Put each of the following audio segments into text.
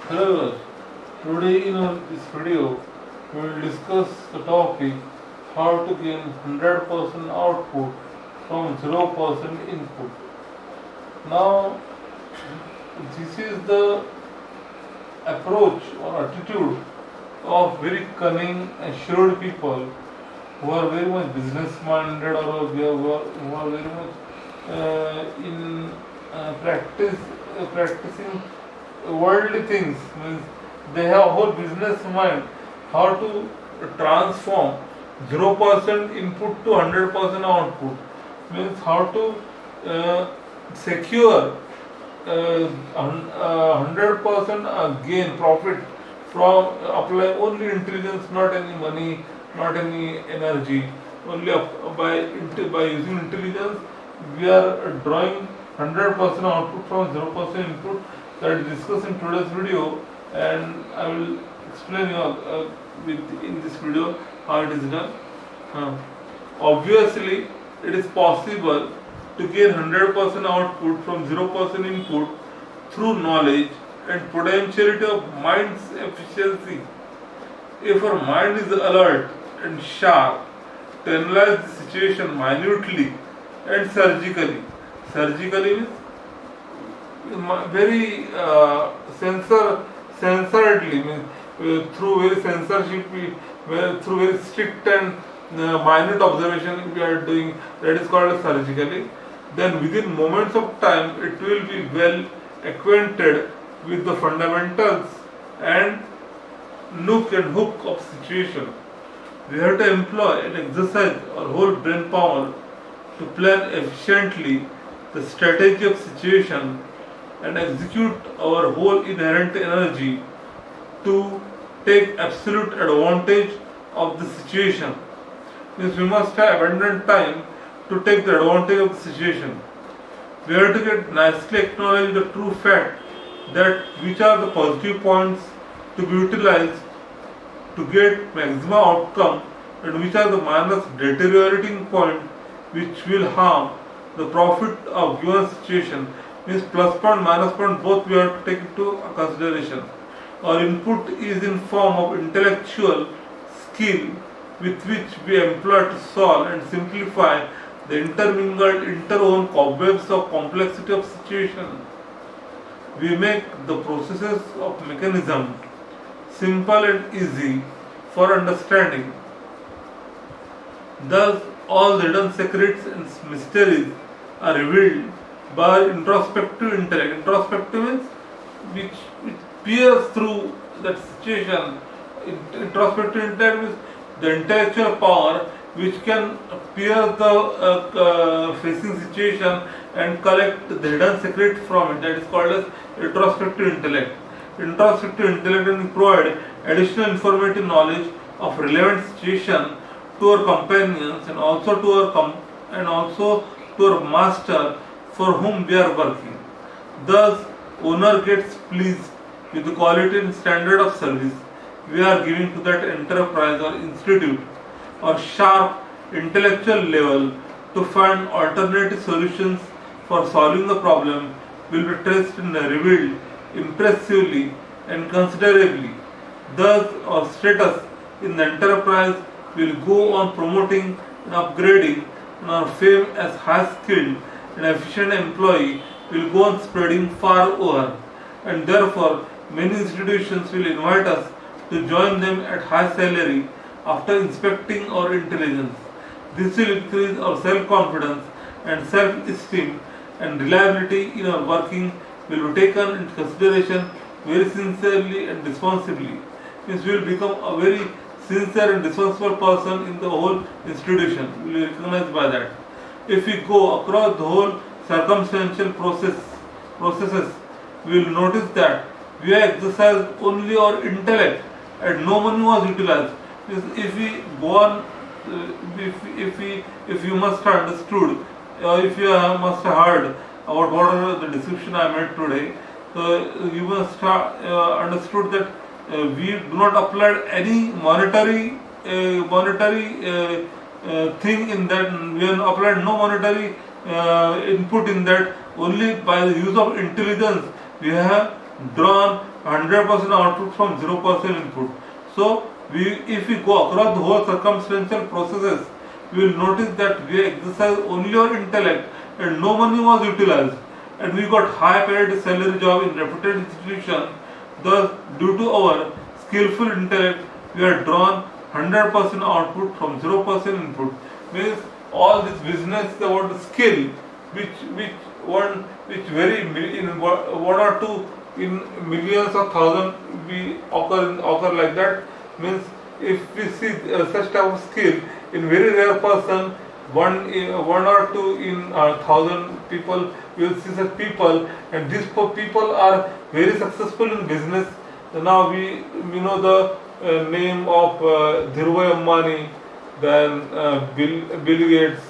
Hello, today in this video we will discuss the topic how to gain 100% output from 0% input. Now, this is the approach or attitude of very cunning and shrewd people who are very much business minded or who are very much in practicing worldly things. Means they have a whole business mind how to transform 0% input to 100% output. Means how to uh, secure 100% gain profit from apply only intelligence, not any money, not any energy. Only by using intelligence, we are drawing 100% output from 0% input. That is discussed in today's video, and I will explain you in this video how it is done. Uh, Obviously, it is possible to gain 100% output from 0% input through knowledge and potentiality of mind's efficiency. If our mind is alert and sharp to analyze the situation minutely and surgically means very censoredly, means through very censorship, through very strict and minute observation we are doing, that is called as surgically, then within moments of time it will be well acquainted with the fundamentals and nook and hook of situation. We have to employ and exercise our whole brain power to plan efficiently the strategy of situation and execute our whole inherent energy to take absolute advantage of the situation. Means we must have abundant time to take the advantage of the situation. We have to get nicely acknowledge the true fact that which are the positive points to be utilized to get maximum outcome and which are the minus deteriorating point which will harm the profit of given situation. Means plus point minus point both we have to take into consideration. Our input is in form of intellectual skill with which we employ to solve and simplify the intermingled interwoven cobwebs of complexity of situation. We make the processes of mechanism simple and easy for understanding. Thus, all the hidden secrets and mysteries are revealed by introspective intellect. Introspective means which peers through that situation. Introspective intellect means the intellectual power which can peer the facing situation and collect the hidden secret from it. That is called as introspective intellect. Introspective intellect can provide additional informative knowledge of relevant situation to our companions and also to our master for whom we are working. Thus, owner gets pleased with the quality and standard of service we are giving to that enterprise or institute or sharp intellectual level to find alternative solutions for solving the problem will be traced and revealed impressively and considerably. Thus, our status in the enterprise will go on promoting and upgrading, and our fame as high skilled and efficient employee will go on spreading far over, and therefore many institutions will invite us to join them at high salary after inspecting our intelligence. This will increase our self-confidence and self-esteem, and reliability in our working will be taken into consideration very sincerely and responsibly. Means we will become a very sincere and responsible person in the whole institution. We will be recognized by that. If we go across the whole circumstantial processes, we will notice that we have exercised only our intellect and no money was utilized. If we go on, if you must have understood, if you must have heard about whatever the description I made today, so you must have understood that we do not apply any monetary thing in that. We have applied no monetary input in that. Only by the use of intelligence we have drawn 100% output from 0% input. So if we go across the whole circumstantial processes, we will notice that we exercise only our intellect and no money was utilized, and we got high paid salary job in reputed institution. Thus, due to our skillful intellect, we are drawn 100% output from 0% input. Means all this business is about the skill, which very in one or two in millions or thousand we occur like that. Means if we see such type of skill in very rare person, one or two in thousand people will see such people, and these people are very successful in business. Now we know the name of Dhirubhai Ambani, then Bill Gates,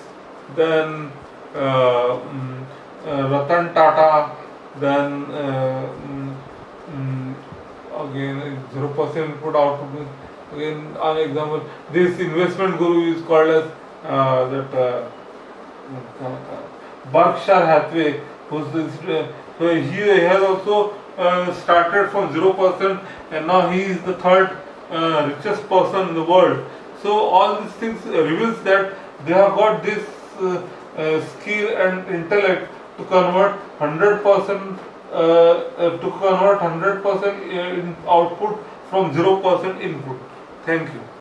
then Ratan Tata, then again 0% input output. Again, an example, this investment guru is called as Berkshire Hathaway, so he has also started from 0%, and now he is the third richest person in the world. So all these things reveals that they have got this skill and intellect to convert 100% in output from 0% input. Thank you.